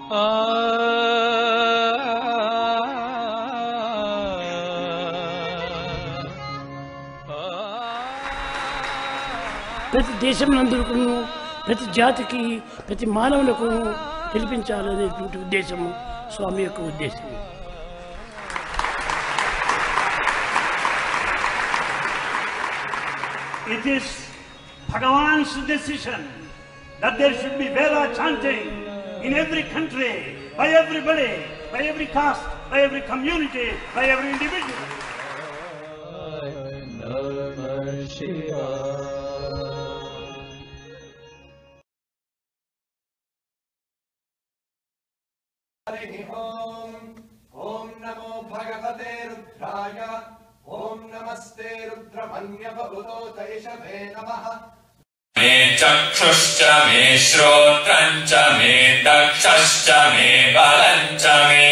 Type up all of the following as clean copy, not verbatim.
ప్రతి దేశం నందుకు ప్రతి జాతికి ప్రతి మానవులకు పిలిపించాలనేటువంటి ఉద్దేశము స్వామి యొక్క ఉద్దేశం. It is Bhagavan's decision that there should be Veda chanting in every country, by everybody, by every caste, by every community, by every individual. Om Namo Bhagavate Rudraya. Om Namaste Rudramanyabhuto Taishave Namaha. Me chakshuscha me shrotrancha me dakshascha me balancha me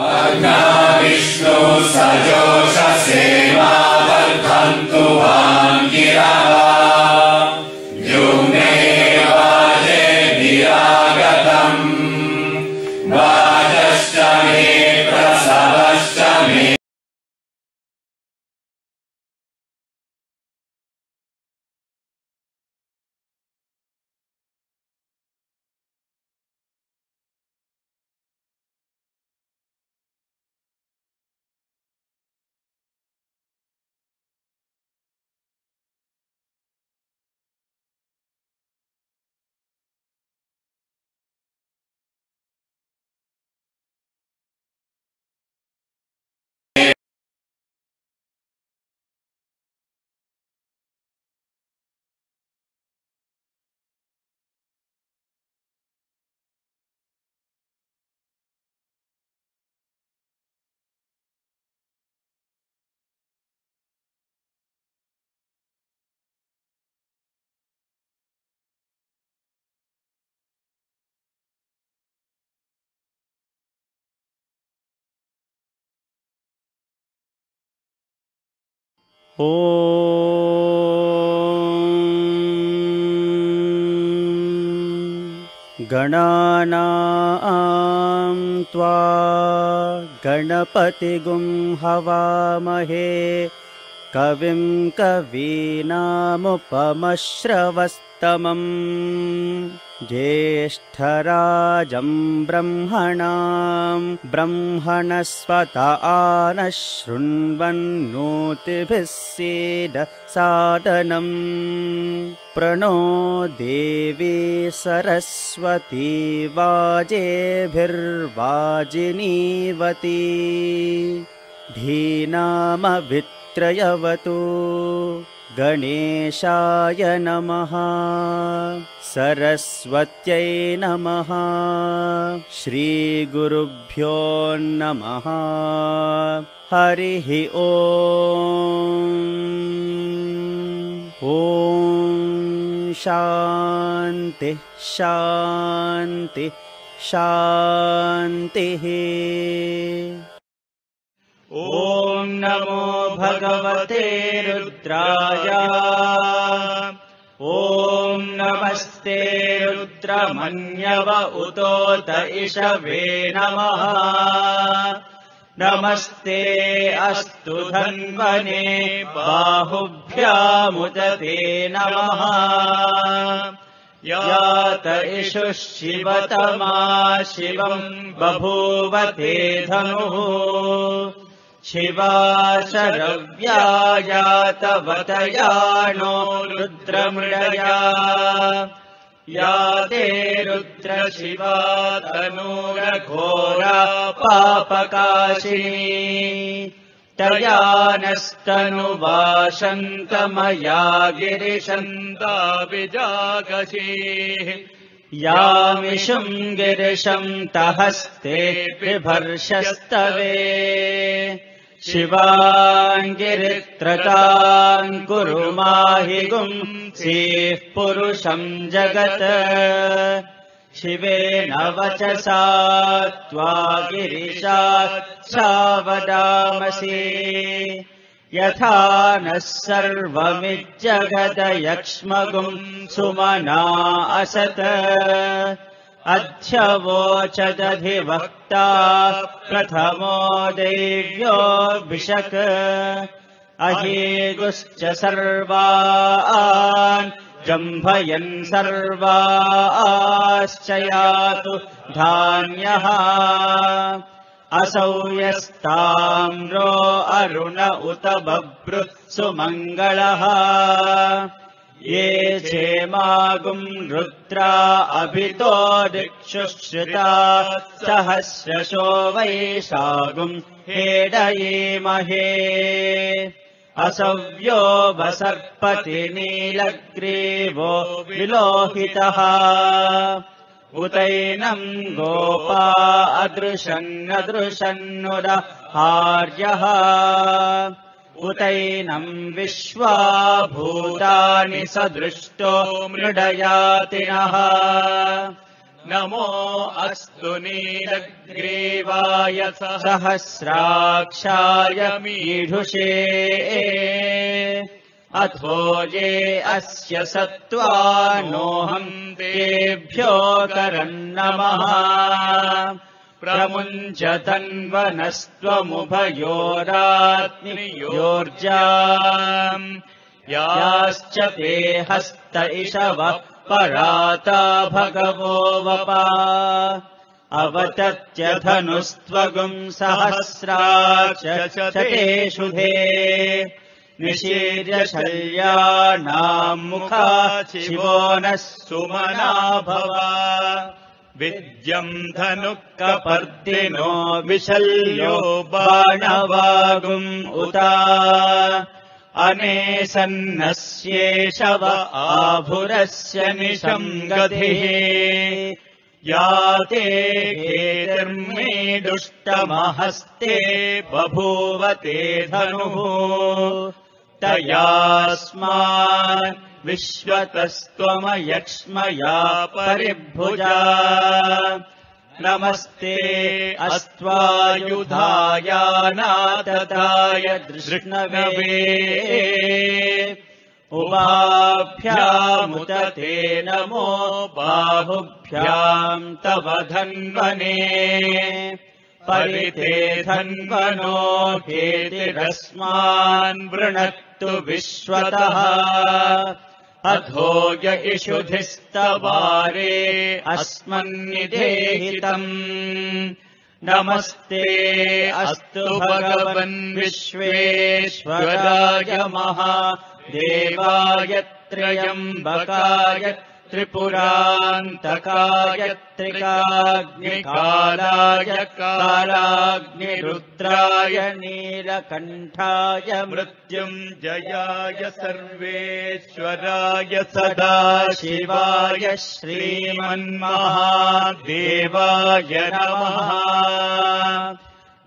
Agna Vishnu Sajosha Seva Vardhantu Angiraha Yumne Vaje Viragatam Vajascha me Prasavascha me गणानां त्वा गणपतिगुं हवामहे कविं कवीनामुपमश्रवस्तमम् ज्येष्ठराजं ब्रह्मणां ब्रह्मणस्पत आनः शृण्वन्नोतिभिः सीद सादनम् प्रणो देवी सरस्वती वाजेभिर्वाजिनीवती धीनामवित्रयवतु गणेशाय नमः सरस्वत्यै नमः श्रीगुरुभ्यो नमः हरिः ॐ शान्ति शान्ति शान्तिः। ॐ नमो भगवते रुद्राय। ॐ नमस्ते रुद्रमन्यव उतोत इषवे नमः। नमस्ते अस्तु धन्वने बाहुभ्यामुदते नमः। यात इषुः शिवतमा शिवम् बभूवते धनुः। शिवा शरव्यायातवतयानो रुद्रमृडया। या ते रुद्रशिवा तनूरघोरा पापकाशिनी। तया नस्तनुवाशन्तमया गिरिशन्ता विजागशीः। यामिषुम् गिरिशम् तहस्ते बिभर्षस्तवे। शिवाङ्गिरित्रताम् कुरु माहि गुंसीः पुरुषम् जगत्। शिवेन वचसा त्वा गिरिशाच्छावदामसि। यथा नः सर्वमिज्जगदयक्ष्मगुम् सुमना असत्। अध्यवोचदधिवक्ता प्रथमो दैव्योऽभिषक् अहेगुश्च सर्वान् जम्भयन् सर्वाश्च यातु धान्यः असौ यस्ताम्रो अरुण उत बभ्रुः सुमङ्गलः ये चेमागुम् रुद्रा अभितो दिक्षुश्रिता सहस्रशो वैशागुम् हेडयेमहे असव्यो वसर्पति नीलग्रीवो विलोहितः उतैनम् गोपा अदृशन्नदृशन्नुदहार्यः उतैनम् विश्वा भूतानि सदृष्टो मृडयातिनः नमो अस्तु नीलग्रीवाय सहस्राक्षाय मीढुषे अथो ये अस्य सत्त्वानोऽहम् तेभ्यो करन्नमः प्रमुञ्चतन्वनस्त्वमुभयोरात्मियोर्जाम् याश्च ते हस्त इषवः पराता भगवो वपा अवतत्यधनुस्त्वगुम् सहस्राच चतेषुधे निशीर्यशल्यानाम् मुखा शिवो नः सुमना भव विद्यम् धनुःकपर्दिनो विशल्यो बाणवागुम् उता अनेसन्नस्येषव आभुरस्य निशङ्गधिः याते केतिर्मे दुष्टमहस्ते बभूवते धनुः तयास्मान् विश्वतस्त्वमयक्ष्मया परिभुजा नमस्ते अस्त्वायुधायानातताय धृष्णवे उभाभ्यामुत ते नमो बाहुभ्याम् तव धन्वने परिते धन्वनो केतिरस्मान् वृणत्तु विश्वतः अधो य इषुधिस्तवारे अस्मन्निदेहितम् नमस्ते अस्तु भगवन् विश्वेश्वराय महादेवाय त्र्यम्बकाय त्रिपुरान्तकाय त्रिकाग्निकालाय कालाग्निरुद्राय नीलकण्ठाय मृत्युञ्जयाय सर्वेश्वराय सदाशिवाय श्रीमन्महादेवाय नमः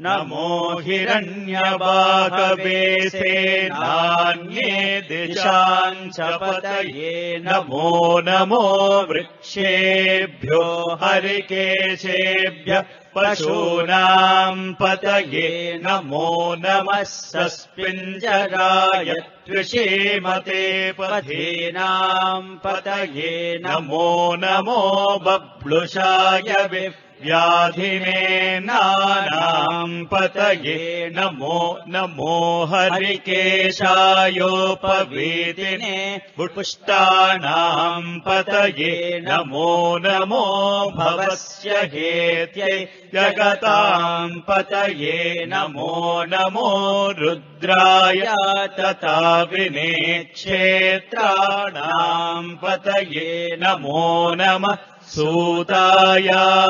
नमो हिरण्यवाहवे सेनान्ये दिशाम् च पतये नमो नमो वृक्षेभ्यो हरिकेशेभ्यः पशूनाम् पतये नमो नमः सस्पिञ्जराय त्रिषीमते पथीनाम् पतये नमो नमो बभ्लुषाय व्याधिनेनानाम् पतये नमो नमो हरिकेशायोपवीतिने पुष्टानाम् पतये नमो नमो भवस्य हेत्यै जगताम् पतये नमो नमो रुद्राय तथा विनेक्षेत्राणाम् पतये नमो नमः सूताय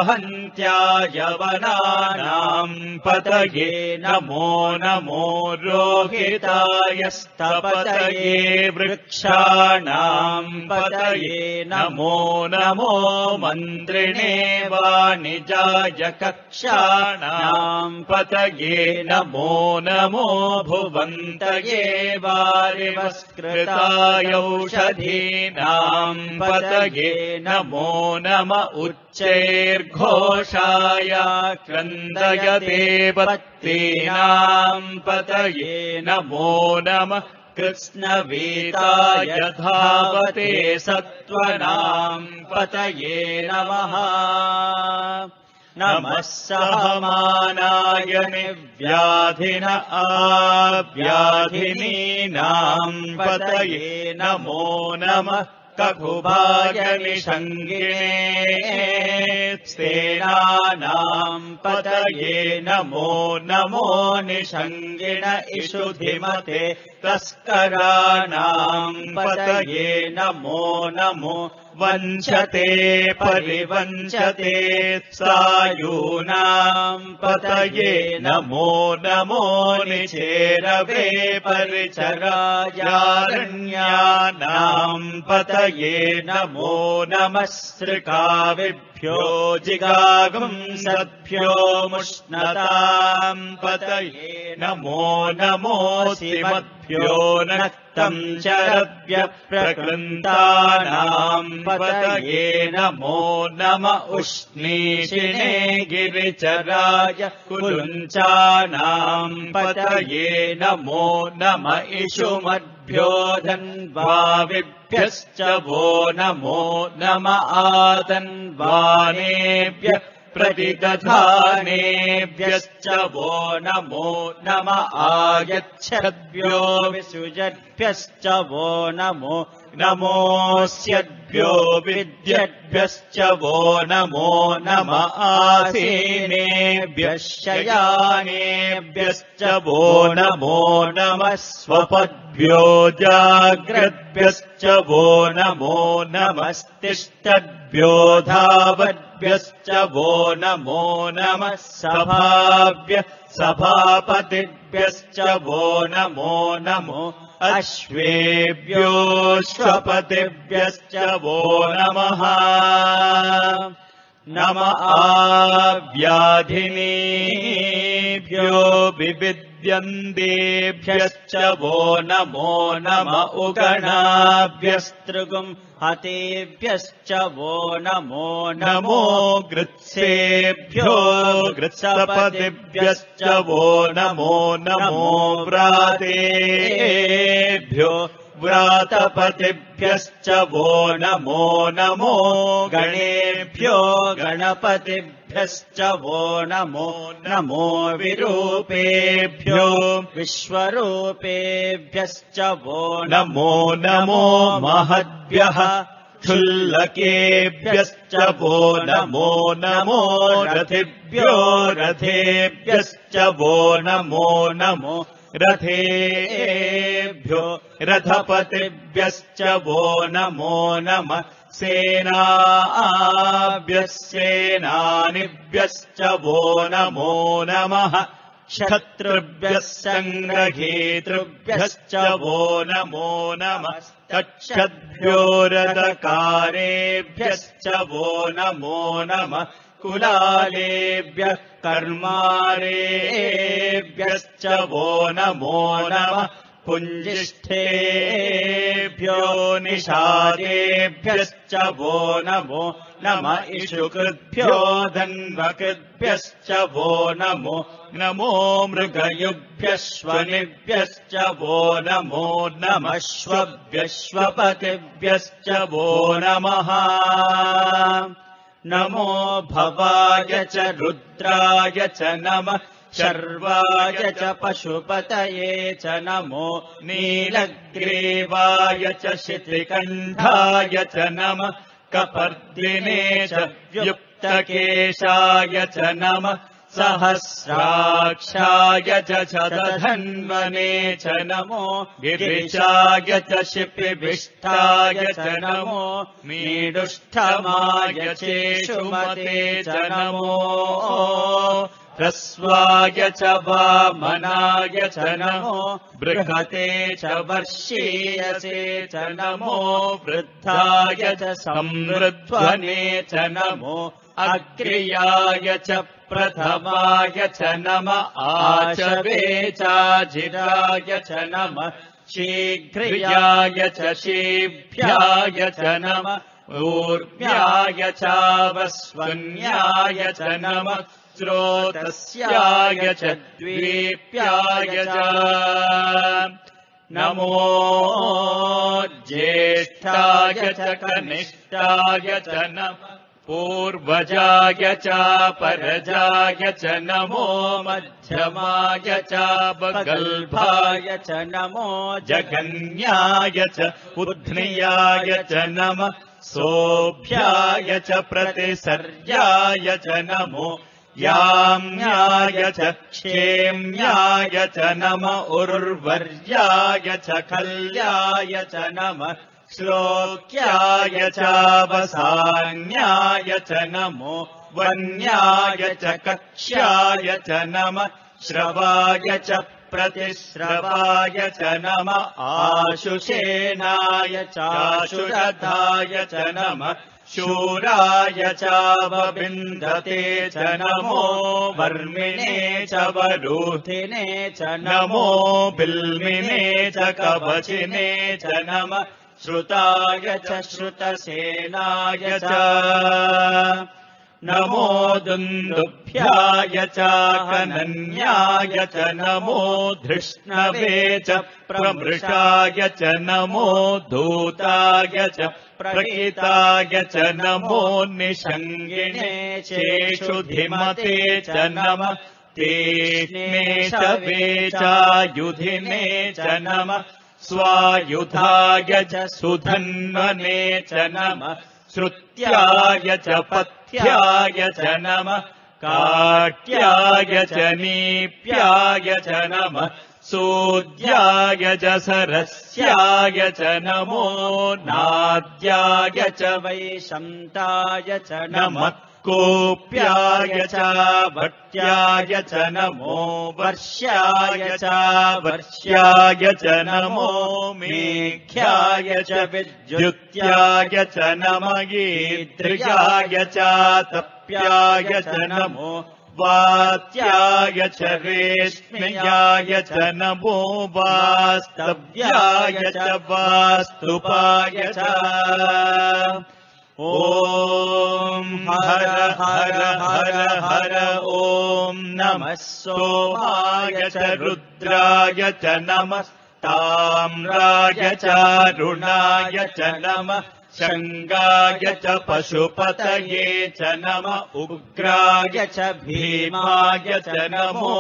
हन्त्याय वनानाम् पतये नमो नमो रोहिताय स्तपतये वृक्षाणाम् पतये नमो नमो मन्त्रिणे वाणिजाय कक्षाणाम् पतये नमो नमो भुवन्तये वारिवस्कृताय औषधीनाम् पतये नमो नम उच्चैर्घोषाय क्रन्दयते पत्तीनाम् पतये नमो नमः कृत्स्नवेताय धावते सत्त्वनाम् पतये नमः। नमः सहमानाय निव्याधिन आव्याधिनीनाम् पतये नमो नमः। ककुभाय निषङ्गिणे सेनानाम् पतये नमो नमो। निषङ्गिण इषुधिमते तस्कराणाम् पतये नमो नमो। वञ्चते परिवञ्चते सायूनाम् पतये नमो नमो। निचेरवे परिचरायारण्यानाम् पतये नमो नमः। सृकाविभ्यो जिगागुंसद्भ्यो मुष्णताम् पतये नमो नमो। सिमद्भ्यो नक्तम् चरभ्य प्रकृन्तानाम् पतये नमो नम। उष्णीषिणे गिरिचराय कुलुञ्चानाम् पतये नमो नम। इषुमद्भ्यो धन्वाविभ्यश्च वो नमो नम। आतन्वानेभ्यः प्रतिदधानेभ्यश्च वो नमो नम। आयच्छद्भ्यो विसृजद्भ्यश्च वो नमो नमोऽस्यद्भ्यो विद्यद्भ्यश्च वो नमो नम। आसीनेभ्यः शयानेभ्यश्च वो नमो नमः। स्वपद्भ्यो जाग्रद्भ्यश्च वो नमो नमस्तिष्ठद्भ्यो धावद्भ्यश्च वो नमो नमः। सभाभ्यः सभापतिभ्यश्च वो नमो नमो। अश्वेभ्योऽश्वपतिभ्यश्च वो नमः। नम आव्याधिनीभ्यो विविद्यन्तेभ्यश्च वो नमो नम। उगणाभ्यस्तृगुम् हतेभ्यश्च वो नमो नमो। गृत्सेभ्यो गृत्सपतिभ्यश्च वो नमो नमो। व्रातेभ्यो व्रातपतिभ्यश्च वो नमो नमो। गणेभ्यो गणपतिभ्यश्च वो नमो नमो। विरूपेभ्यो विश्वरूपेभ्यश्च वो नमो नमो। महद्भ्यः क्षुल्लकेभ्यश्च वो नमो नमो। रथिभ्यो रथेभ्यश्च वो नमो नमो। रथेभ्यो रथपतिभ्यश्च वो नमो नमः। सेनाभ्यः सेनानिभ्यश्च वो नमो नमः। शत्रुभ्यः सङ्ग्रहेतृभ्यश्च वो नमो नमः। तक्षद्भ्यो रथकारेभ्यश्च वो नमो नमः। कुलालेभ्यः कर्मारेभ्यश्च वो नमो नमः। पुञ्जिष्ठेभ्यो निषादेभ्यश्च वो नमो नम। इषुकृद्भ्यो धन्वकृद्भ्यश्च वो नमो नमो। मृगयुभ्यश्वनिभ्यश्च वो नमो नमः। श्वभ्यश्वपतिभ्यश्च वो नमः। नमो भवाय च रुद्राय च नमः। शर्वाय च पशुपतये च नमो। नीलग्रीवाय च शितिकण्ठाय च नमः। कपर्दिने च युक्तकेशाय च नमः। सहस्राक्षाय च शतधन्वने च नमो। गिरिशाय च शिपिविष्टाय च नमो। मीडुष्ठमाय चेषुमते च नमो। ह्रस्वाय च वामनाय च नमो। बृहते च वर्षीयसे च नमो। वृद्धाय च संवृध्वने च नमो। अग्र्याय च प्रथमाय च नम। आचवे चाजिराय च नमः। शीघ्र्याय च शीभ्याय च नम। ऊर्ध्याय चावस्वन्याय च नमः। स्रोतस्याय च द्वीप्याय च नमो ज्येष्ठाय च कनिष्ठाय च नमः पूर्वजाय च परजाय च नमो मध्यमाय च बगल्भाय च नमो जगन्याय च उध्नियाय च नमः सोभ्याय च प्रतिसर्याय च नमो याम्याय च क्षेम्याय च नम उर्वर्याय च खल्याय च नमः श्लोक्याय च वसान्याय च नमो वन्याय च कक्ष्याय च नमः श्रवाय च प्रतिश्रवाय च नमः आशुषेणाय चाशुरथाय च नमः शूराय च वविन्दते च नमो वर्मिणे च वरूथिने च नमो बिल्मिने च कवचिने च नमः श्रुताय च श्रुतसेनाय च नमो दुन्दुभ्याय च कनन्याय च नमो धृष्णवे च प्रमृषाय च नमो धूताय च प्रकीताय च नमो निषङ्गिणे चेषुधिमते च नमः तेष्णे शवे चायुधिने च नमः स्वायुधाय च सुधन्वने च नमः श्रुत्याय च पथ्याय च नमः काट्याय च नीप्याय च नमः सूद्याय च सरस्याय च नमो नाद्याय च वैशन्ताय च नमः कोप्याय च भट्याय च नमो वर्ष्याय च वर्ष्याय च नमो मेघ्याय च विद्युत्याय च नमः ईद्र्याय च तप्याय च नमो वात्याय च रेश्म्याय च नमो वास्तव्याय च वास्तुपाय च ॐ हर हर हर हर ॐ नमः सोमाय च रुद्राय च नमः ताम्राय च रुणाय च नमः शङ्गाय च पशुपतये च नमः उग्राय च भीमाय च नमो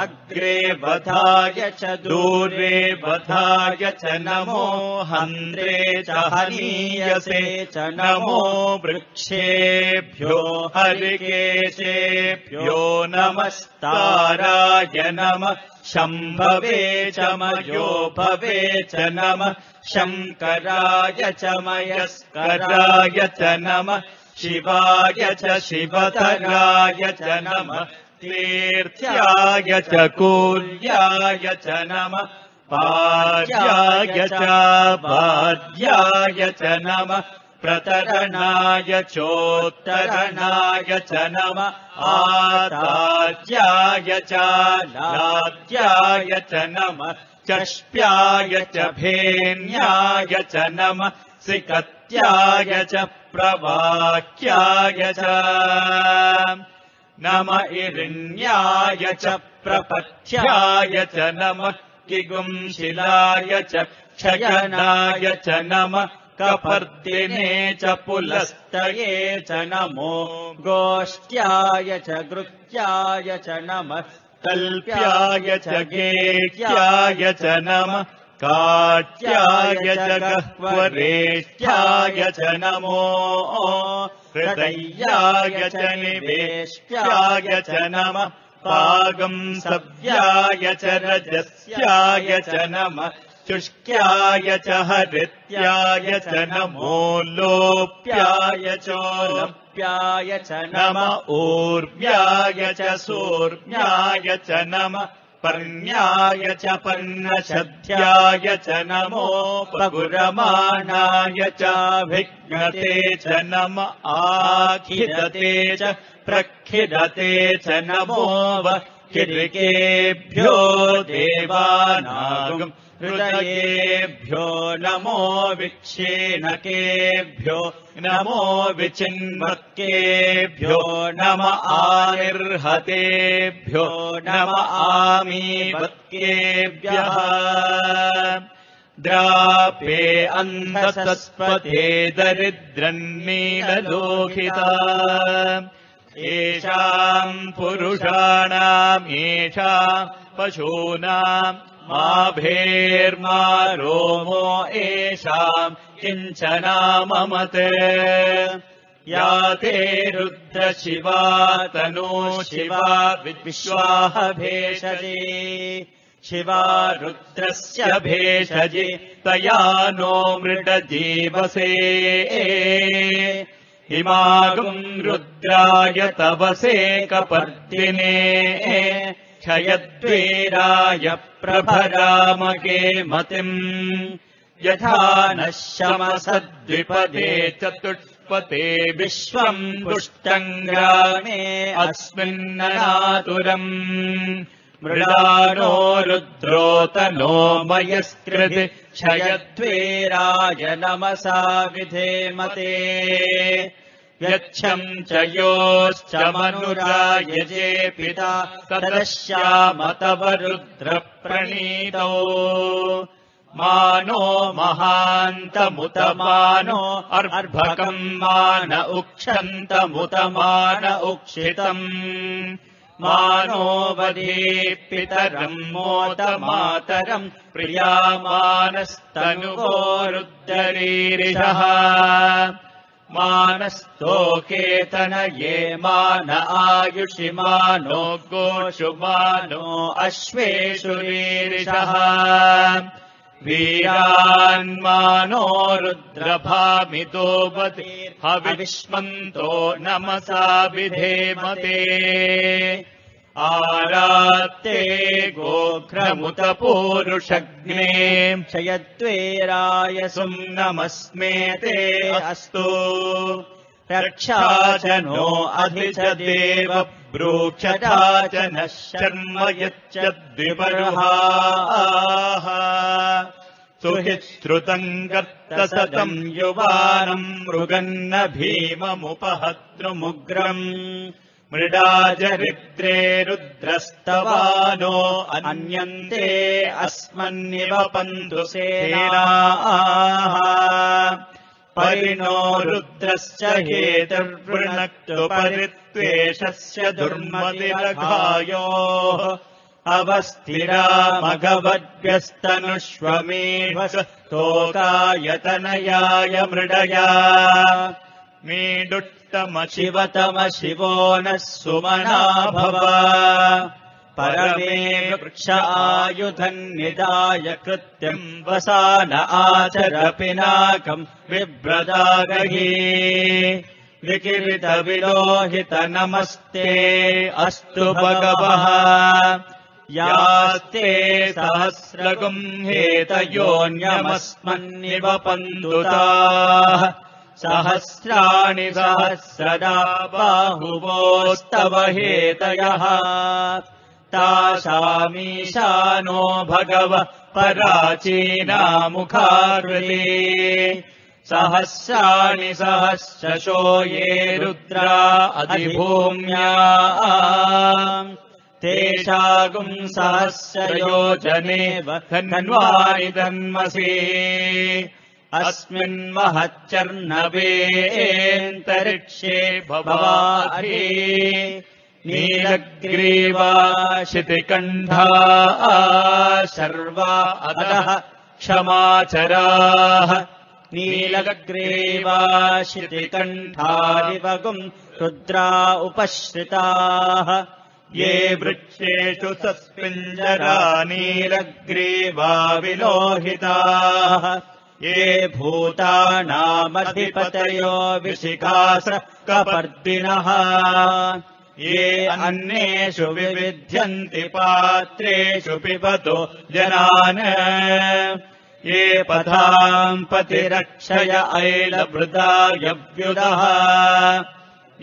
अग्रे वधाय च दूरे वधाय च नमो हन्त्रे च हनीयसे च नमो वृक्षेभ्यो हरिकेशेभ्यो नमस्ताराय नमः शम्भवे च मयोभवे च नमः शङ्कराय च मयस्कराय च नमः शिवाय च शिवतराय च नमः तीर्थ्याय च कूल्याय च नमः पाद्याय च वाद्याय च नमः प्रतरणाय चोत्तरणाय च नमः आराध्याय च लाध्याय च नमः चष्प्याय च भेन्याय च नमः सिकत्याय च प्रवाक्याय च नम इरिण्याय च प्रपथ्याय च नमः किगुंशिलाय च क्षयनाय च नमः कपर्दिने च पुलस्तये च नमो गोष्ठ्याय च गृह्याय च नमः कल्प्याय च गेह्याय च नमः काट्याय च गह्वरेष्ठ्याय च नमो हृदयाय च निवेश्याय च नमः पागं सव्याय च रजस्याय च नमः शुष्क्याय च हरित्याय च नमो लोप्याय चोलप्याय च नमः ऊर्व्याय च सूर्व्याय च नमः पर्ण्याय च पर्णशध्याय च नमो पगुरमाणाय च भिघ्नते च नमः आखिदते च प्रखिदते च नमो वह्किरिकेभ्यो देवानागम् हृदयेभ्यो नमो विच्छेनकेभ्यो नमो विचिन्वक्केभ्यो नम आनिर्हतेभ्यो नम आमीवत्केभ्यः द्रापे अन्धसस्पते दरिद्रन्नीललोहिता येषाम् पुरुषाणाम् येषाम् पशूनाम् मा भेर्मा रोमो येषाम् किञ्चनाममते या ते रुद्रशिवा तनो शिवा विश्वाह भेषजे शिवा रुद्रस्य भेषजे तया नो मृडजीवसे इमागुम् रुद्राय तवसे कपर्दिने क्षयद्वीराय प्रभरामके मतिम् यथा नः शमसद्विपदे चतुष्पते विश्वम् पुष्टम् ग्रामे अस्मिन्ननातुरम् मृडानो रुद्रोतनो मयस्कृति क्षयद्वीराय नमसा विधेमते यच्छम् च योश्च मनुरायजे पिता तदश्याम तव रुद्रप्रणीतौ मानो महान्तमुत मानो अर्भकम् मान उक्षन्तमुत मान उक्षितम् मानो वधे पितरम् मोद मातरम् प्रियामानस्तनुवो रुद्ररीरिषः मानस्तोकेतनये मान आयुषि मानो गोषु मानो अश्वेषु रीरिषः वीरान्मानो रुद्रभामितो वदे हविष्मन्तो नमसा विधेमते आरात्ते गोघ्रमुत पूरुषग्ने क्षयद्वीराय सुम्नमस्मे ते अस्तु रक्षा च नो अधि च देव ब्रूक्षता च नः शर्म यच्च द्विपर्हाः सुहिश्रुतम् गर्तसतम् युवानम् मृगन्न भीममुपहतृमुग्रम् मृडाजरिद्रे रुद्रस्तवानो अन्यन्ते अस्मन्निव पन्तुसेनाः परिणो रुद्रश्च हेतुर्वृणक्तु परित्वेषस्य दुर्मतिरघायोः अवस्थिरामघवद्भ्यस्तनुष्वमेध्वस तोकायतनयाय मृडया मीडुट्टमशिवतम शिवो नः सुमना भव परमे वृक्ष आयुधन्निदाय कृत्यम् वसान आचर पिनाकम् बिभ्रदागहि विकिरित विलोहित नमस्ते अस्तु भगवः यास्ते सहस्रगुम् हेतयोऽन्यमस्मन्निव पन्दुताः सहस्राणि सहस्रदा बाहुवोस्तव हेतयः तासामीशानो भगव पराचीनामुखाकृते सहस्राणि सहस्रशो ये रुद्रा अधिभूम्या तेषागुम् सहस्रयोजनेव धन्वानि धन्मसि अस्मिन् महच्चर्णवेऽन्तरिक्षे भवारि नीलग्रीवा शितिकण्ठा शर्वा अधः क्षमाचराः नीलग्रीवा शितिकण्ठारिवगुम् रुद्रा उपश्रिताः ये वृक्षेषु सस्पिञ्जरा नीलग्रीवा विलोहिताः ये भूतानामधिपतयो विशिखास कपर्दिनः ये अन्नेषु विविध्यन्ति पात्रेषु पिबतो जनान् ये पथाम् पतिरक्षय ऐलभृदायव्युदः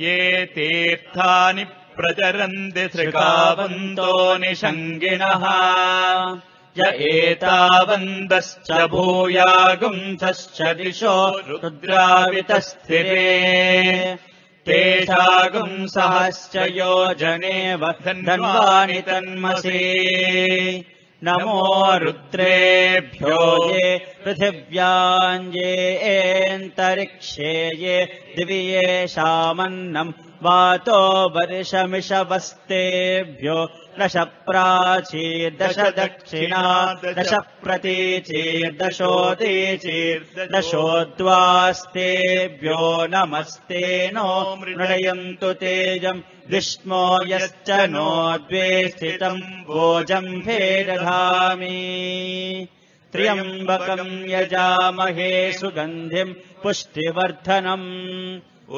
ये तीर्थानि प्रचरन्ति सृगावन्तो निषङ्गिणः य एतावन्दश्च भूयागुंसश्च दिशो रुद्रावितस्थिरे तेषागुंसहश्च योजने धन्वानि तन्मसि नमो रुद्रेभ्यो ये पृथिव्याञ्जेऽन्तरिक्षे ये दिव्येषामन्नम् वातो वर्षमिषवस्तेभ्यो दश प्राचीर्दश दक्षिणा दश प्रतीचीर्दशोदीचीर्दशोद्वास्तेभ्यो नमस्ते नो मृडयन्तु तेजम् विष्मो यश्च नो द्वे स्थितम् भोजम्भे दधामि त्र्यम्बकम् यजामहे सुगन्धिम् पुष्टिवर्धनम्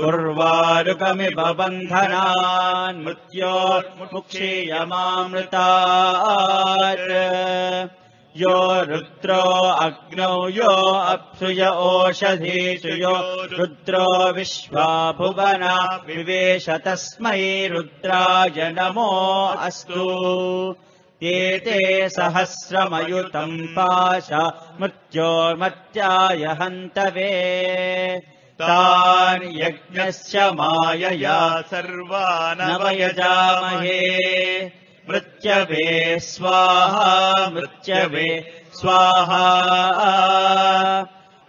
उर्वारुकमिव बन्धनान् मृत्योर्मुक्षीयमामृतात् यो रुद्रो अग्नौ यो अप्सुय ओषधीषु यो रुद्रो विश्वा भुवना विवेश तस्मै रुद्राय नमो अस्तु एते सहस्रमयुतम् पाशा मृत्योर्मर्त्याय हन्तवे तान् यज्ञस्य मायया सर्वान् नवयजामहे मृत्यवे स्वाहा मृत्यवे स्वाहा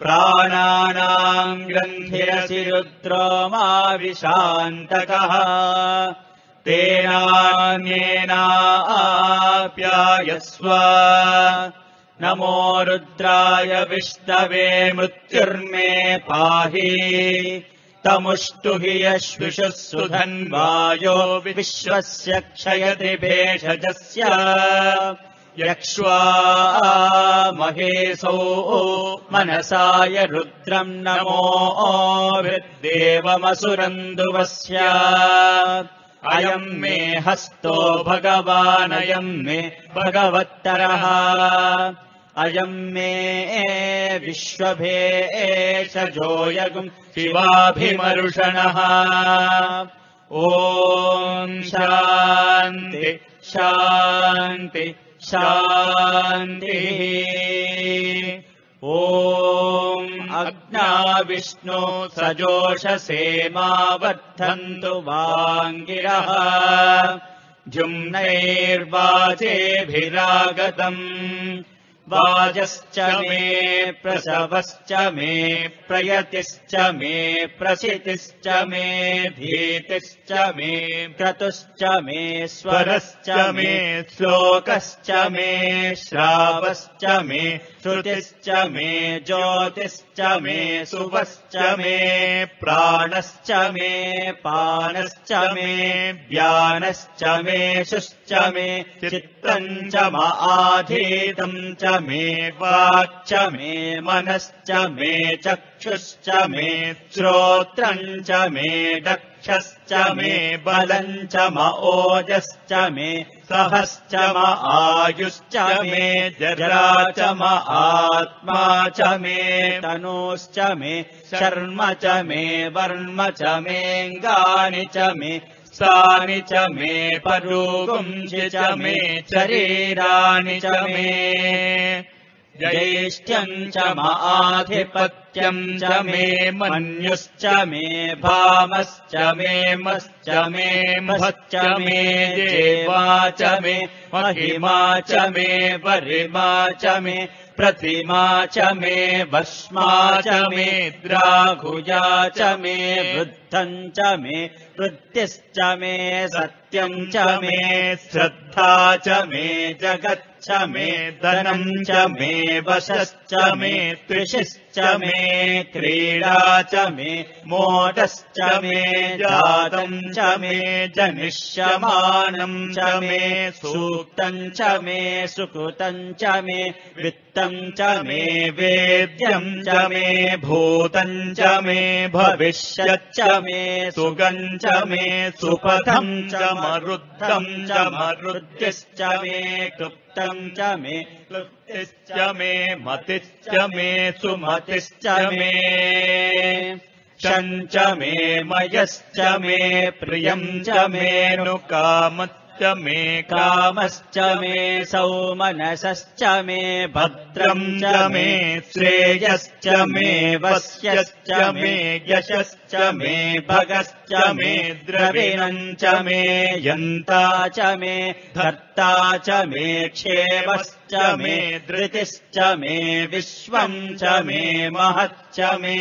प्राणानाम् ग्रन्थिरसि रुद्रो मा विशान्तकः तेनान्येनाप्यायस्व नमो रुद्राय विष्णवे मृत्युर्मे पाहि तमुष्टु हि यश्विषुः सुधन्वायो विश्वस्य क्षयति भेषजस्य यक्ष्वा महेशौ मनसाय रुद्रम् नमो देवमसुरन्दुवस्य अयम् मे हस्तो भगवानयम् मे भगवत्तरः अयम् मे विश्वभेषजोऽयगुम् शिवाभिमरुषणः ॐ शान्ति शान्ति शान्तिः ॐ अग्ना विष्णु सजोषसे मा वर्धन्तु वाङ्गिरः द्युम्नैर्वाचेभिरागतम् वाजश्च मे प्रसवश्च मे प्रयतिश्च मे प्रसितिश्च मे धीतिश्च मे क्रतुश्च मे स्वरश्च मे श्लोकश्च मे श्रावश्च मे श्रुतिश्च मे ज्योतिश्च मे सुवश्च मे प्राणश्च मे पानश्च मे व्यानश्च मे शुश्च मे चित्तम् च आधीतम् च मे वाक्च मे मनश्च मे चक्षुश्च मे श्रोत्रम् च मे दक्षश्च मे बलम् च ओजश्च मे सहश्च आयुश्च मे जरा च आत्मा च मे तनूश्च मे शर्म च मे वर्म च मेऽङ्गानि च मे सानि च मे परूपुंसि च मे शरीराणि च मे ज्येष्ठ्यम् च आधिपत्यम् च मे मन्युश्च मे भामश्च मे मश्च मे मश्च मे देवा च मे महिमा च मे वरिमा च मे प्रतिमा च मे भस्मा च मे द्राघुजा च मे वृद्धम् च मे वृत्तिश्च मे सत्यम् च मे श्रद्धा च मे जगच्च मे धनम् च मे वशश्च मे त्रिशिश्च मे क्रीडा च मे मोदश्च मे जातम् च मे जनिष्यमानम् च मे सूक्तम् च मे सुकृतम् च मे वित्तम् च मे वेद्यम् च मे भूतम् च मे भविष्यच्च मे सुगम् च मे सुपथम् च मरुद्धम् च मरुद्धिश्च मे क्लुप्तम् च मे क्लुप्तिश्च मे मतिश्च मे सुमतिश्च मे क्षम् च मे मयश्च मे प्रियम् च मे नुकामश्च मे कामश्च मे सौमनसश्च मे भद्रम् च मे श्रेयश्च मे वस्यश्च मे यशश्च मे भगश्च मे द्रविणम् च मे यन्ता च मे धर्ता च मे क्षेमश्च मे धृतिश्च मे विश्वम् च मे महच्च मे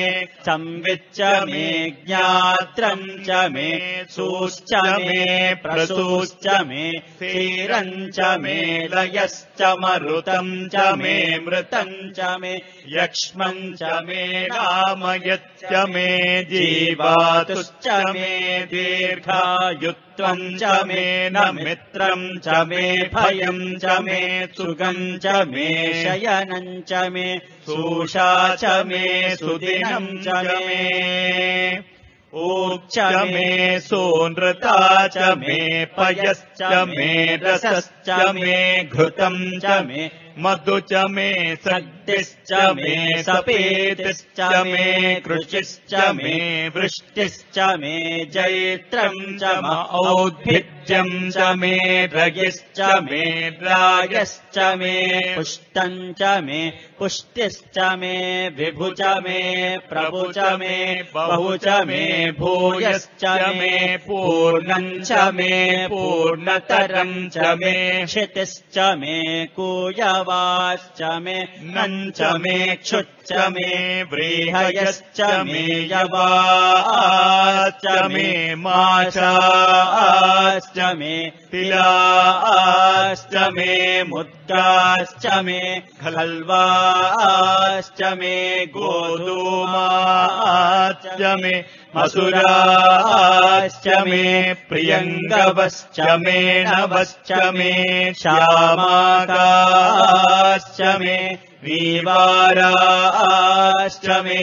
संविच्च मे ज्ञात्रम् च मे सूश्च मे प्रसूश्च मे क्षीरम् च मे लयश्च मरुतम् च मे मृतम् च मे यक्ष्मम् च मे रामयच्च मे जीवातुश्च मे दीर्घायुत्वम् च मे न मित्रम् च मे भयम् च मे सुगम् च मे शयनम् च मे सूषा च मे सुदिनम् च मे ऊक् च मे सोनृता च मे पयश्च मे रसश्च मे घृतम् च मे मधु च मे सग्दिश्च मे सपेतिश्च मे कृषिश्च मे वृष्टिश्च मे जैत्रम् च औद्भिज्यम् च मे रगिश्च मे रायश्च मे पुष्टम् च मे पुष्टिश्च मे विभु च मे प्रभु च मे बहु च मे भूयश्च मे पूर्णम् च मे पूर्णतरम् च मे क्षितिश्च मे कूयवाश्च मे नम् च मे क्षुच्च मे व्रीहयश्च मे यवाश्च मे माशाश्च मे तिलाश्च मे मुद्गाश्च मे खल्वाश्च मे गोधूमाश्च मे मसुराश्च मे प्रियङ्गवश्च मे नवश्च मे श्यामाकाश्च मे वीवाराश्च मे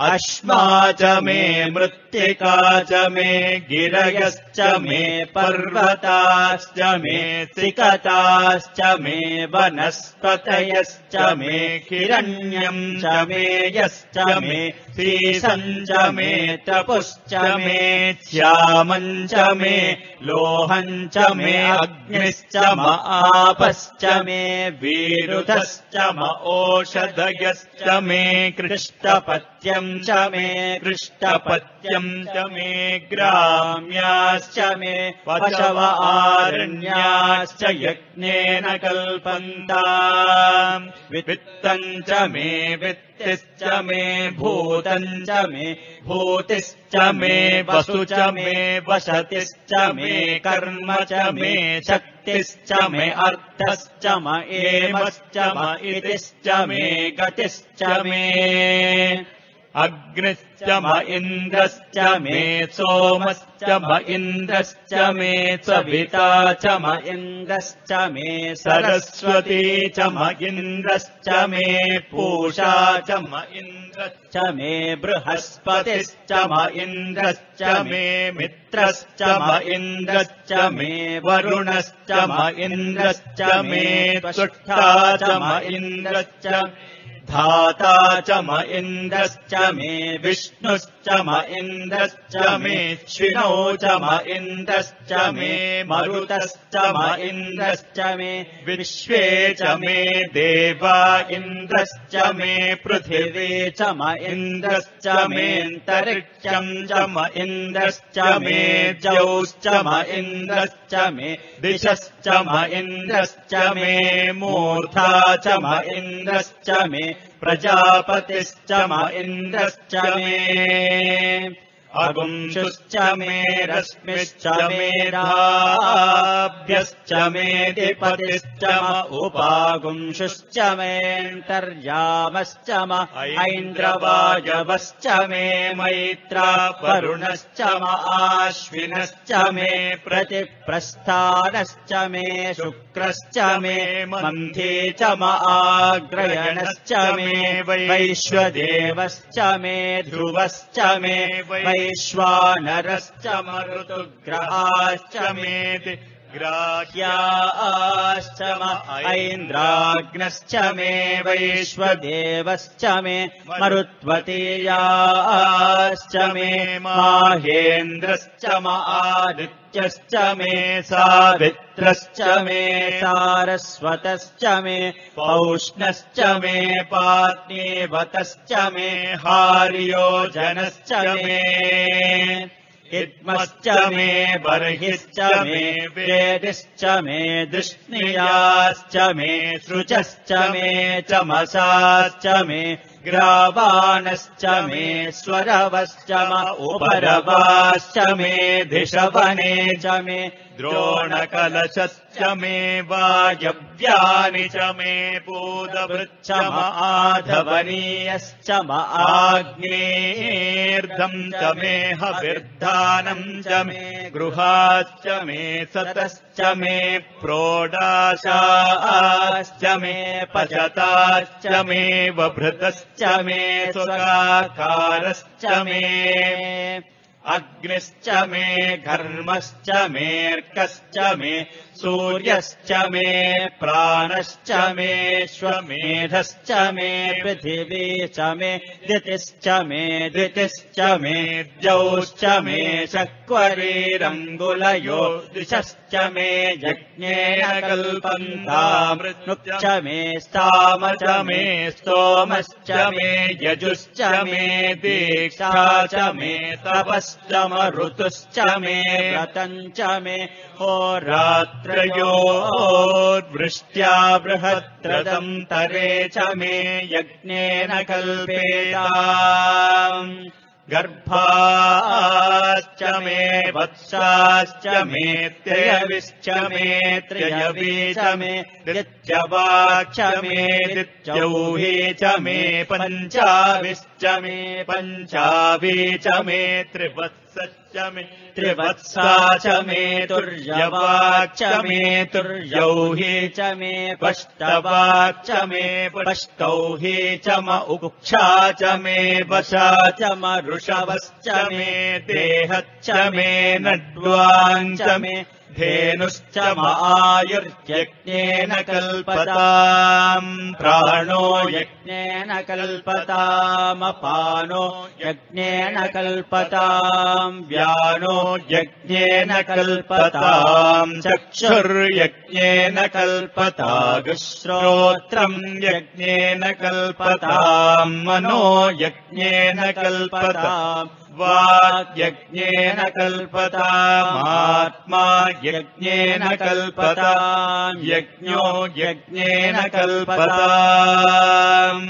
अश्मा च मे मृत्तिका च मे गिरयश्च मे पर्वताश्च मे सिकताश्च मे वनस्पतयश्च मे हिरण्यम् च मे यश्च मे सीसम् च मे तपुश्च मे श्यामम् च मे लोहम् च मे अग्निश्च म आपश्च मे विरुधश्च म ओषधयश्च मे कृष्टपत्यम् च मे कृष्टपत्यम् च मे ग्राम्याश्च मे पशव आरण्याश्च यज्ञेन कल्पन्ताम् वित्तम् च मे वित्तिश्च मे भूतम् च मे भूतिश्च मे वसु च मे वसतिश्च मे कर्म च मे शक्तिश्च मे अर्थश्च म एमश्च म इतिश्च मे गतिश्च मे अग्निश्च म इन्द्रश्च मे सोमश्च म इन्द्रश्च मे सविता च म इन्द्रश्च मे सरस्वती च म इन्द्रश्च मे पूषा च म इन्द्रश्च मे बृहस्पतिश्च म इन्द्रश्च मे मित्रश्च म इन्द्रश्च मे वरुणश्च म इन्द्रश्च मे त्वष्टा च म इन्द्रश्च धाता च म इन्द्रश्च मे विष्णुश्च म इन्द्रश्च मे श्विनौ च म इन्द्रश्च मे मरुतश्च म इन्द्रश्च मे विश्वे च मे देवा इन्द्रश्च मे पृथिवी च म इन्द्रश्च मेऽन्तरिक्षम् च म इन्द्रश्च मे जौश्च म इन्द्रश्च मे दिशश्च म इन्द्रश्च मे मूर्धा च म इन्द्रश्च मे प्रजापतिश्च म इन्द्रश्च मे अगुंशुश्च मे रश्मिश्च मे राभ्यश्च मे दिपतिश्च म उपागुंशुश्च मेऽन्तर्यामश्च म ऐन्द्रवायवश्च मे मैत्रा वरुणश्च म आश्विनश्च मे प्रतिप्रस्थानश्च मे शुक्रश्च मे मन्थे च म आग्रयणश्च मे वैश्वदेवश्च मे ध्रुवश्च मे वैश्वानरश्च मरुतुग्रहाश्च मे ग्राह्याश्च म ऐन्द्राग्नश्च मे वैश्वदेवश्च मे मरुत्वतीयाश्च मे माहेन्द्रश्च म आदित्यश्च मे सावित्रश्च मे सारस्वतश्च मे पौष्णश्च मे पार्थिवतश्च मे हार्योजनश्च मे इद्मश्च मे बर्हिश्च मे वेदिश्च मे दृष्णियाश्च मे सृजश्च मे चमसाश्च मे ग्रावाणश्च मे स्वरवश्च म उपरवाश्च मे धिषवने च मे द्रोणकलशश्च मे वायव्यानि च मे पूतभृच्च म आधवनीयश्च म आग्नेर्धम् च मे हविर्धानम् च मे गृहाश्च मे सतश्च मे प्रोडाशाश्च मे पचताश्च मे वभृतश्च मे सुराकारश्च मे अग्निश्च मे घर्मश्च मेऽर्कश्च मे सूर्यश्च मे प्राणश्च मे श्वमेधश्च मे पृथिवी च मे दितिश्च मे धृतिश्च मे द्यौश्च मे शक्वरीरङ्गुलयो दिशश्च मे यज्ञेन कल्पन्तामृतश्च मे स्ताम च मे स्तोमश्च मे यजुश्च मे दीक्षा च मे तपश्च मरुतुश्च मे व्रतम् च मे होरात्रयोर्वृष्ट्या बृहद्रथम् तरे च मे यज्ञेन कल्पेताम् गर्भाश्च मे वत्साश्च मे त्रयविश्च मे त्रयवी च मे दित्यवाक्ष मे दित्यौही च मे पञ्चाविश्च मे पञ्चावी च मे त्रिवत्सश्च मे त्रिवत्सा च मे तुर्यवाक्ष मे तुर्यौही च मे पष्टवाक्ष मे पष्टौही च म उक्षा च मे वशा च म ऋषवश्च मे देहश्च मे नड्वाञ्च मे धेनुश्च म आयुर्यज्ञेन कल्पताम् प्राणो यज्ञेन कल्पतामपानो यज्ञेन कल्पताम् व्यानो यज्ञेन कल्पताम् चक्षुर्यज्ञेन कल्पतागुश्रोत्रम् यज्ञेन कल्पताम् मनो यज्ञेन कल्पताम् वाग्यज्ञेन कल्पतामात्मा यज्ञेन कल्पताम् यज्ञो यज्ञेन कल्पताम्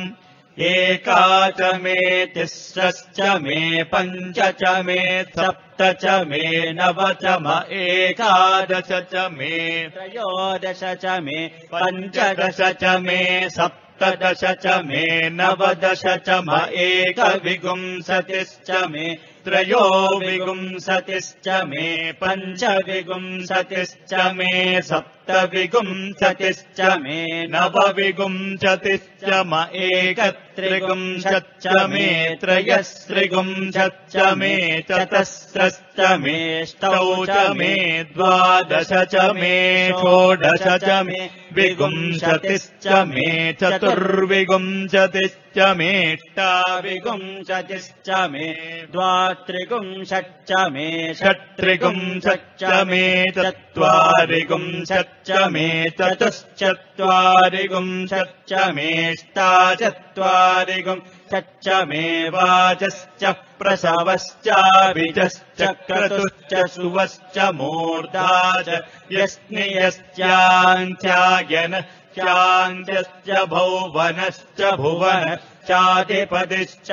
एका च मे तिस्रश्च मे पञ्च च मे सप्त च मे नव च म एकादश च मे त्रयोदश च मे पञ्चदश च मे सप्तदश च मे नवदश च म एकविंशतिश्च मे त्रयोविंशतिश्च मे पञ्चविंशतिश्च मे सप्तविंशतिश्च मे नवविंशतिश्च म एकत्रिंशच्च मे त्रयस्त्रिंशच्च मे चतस्रश्च मे अष्टौ च मे द्वादश च मे षोडश च मे विंशतिश्च मे चतुर्विंशतिश्च मे अष्टाविंशतिश्च मे द्वात्रिंशच्च मे षट्त्रिंशच्च मे चत्वारिंशच्च मे चतुश्चत्वारिंशच्च मे अष्टाचत्वारिंशच्च मे वाचश्च प्रसवश्चाभिजश्च क्रतुश्च सुवश्च मूर्धा च यस्नियश्चान्त्यायन चान्त्यश्च भौवनश्च भुवनश्चाधिपतिश्च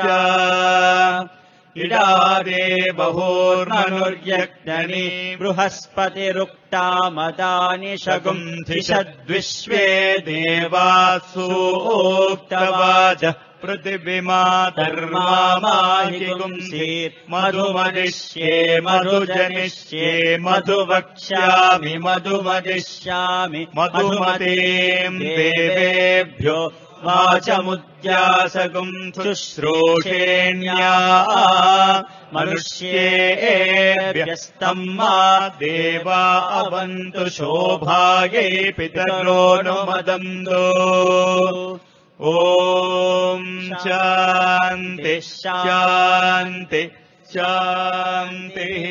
इडादे बहुर्मनुर्यज्ञनी बृहस्पतिरुक्तामदानि शगुंधिषद्विश्वे देवासूक्तवाच पृथिवीमातर्मामाहिगुंसीत् मधुमदिष्ये मधुजनिष्ये मधुवक्ष्यामि मधुमदिष्यामि मधुमतीम् देवेभ्यो वाचमुद्यासगुम् शुश्रूषेण्या मनुष्येभ्यस्तम् मा देवा अवन्तु शोभायै पितरोऽनुमदन्तु ॐ शान्ति शान्ति शान्तिः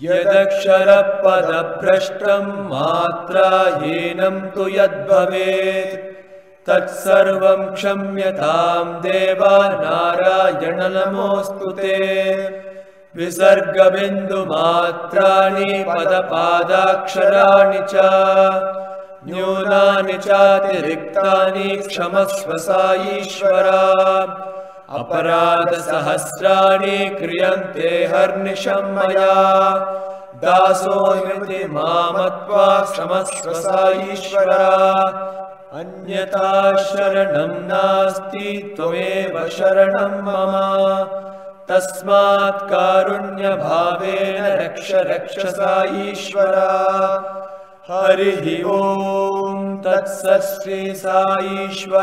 यदक्षरपदभ्रष्टम् मात्राहीनं तु यद्भवेत् तत्सर्वं क्षम्यतां देवा नारायण नमोऽस्तु ते विसर्गबिन्दुमात्राणि पदपादाक्षराणि च न्यूनानि चातिरिक्तानि क्षमस्व साईश्वर अपराधसहस्राणि क्रियन्ते हर्निशं मया दासोऽस्मि मामत्वा क्षमस्व साईश्वर अन्यथा शरणं नास्ति त्वमेव शरणं मम तस्मात् कारुण्यभावेन रक्ष रक्ष साईश्वर हरिः ओम तत्सत् श्री साईश्वरार्पणमस्तु।